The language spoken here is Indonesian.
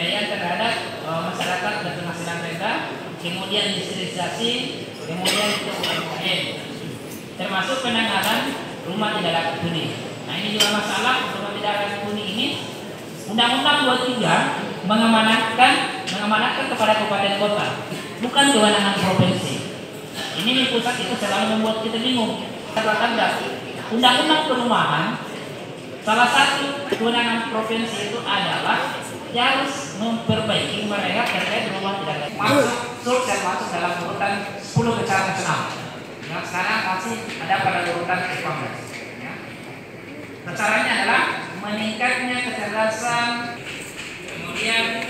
pembiayaan terhadap masyarakat berpenghasilan rendah, kemudian industrialisasi, kemudian itu UMKM, termasuk penanganan rumah tidak layak huni. Nah ini juga masalah rumah tidak layak huni ini. Undang-Undang 23 mengamanatkan kepada kabupaten kota, bukan kewenangan provinsi. Ini di pusat itu selalu membuat kita bingung. Katakan undang-undang perumahan, salah satu kewenangan provinsi itu adalah dia harus memperbaiki mereka terkait rumah tidak layak masuk dalam urutan 10 besar nasional. Yang sekarang masih ada pada urutan ke-15. Ya. Caranya adalah meningkatnya kecerdasan, kemudian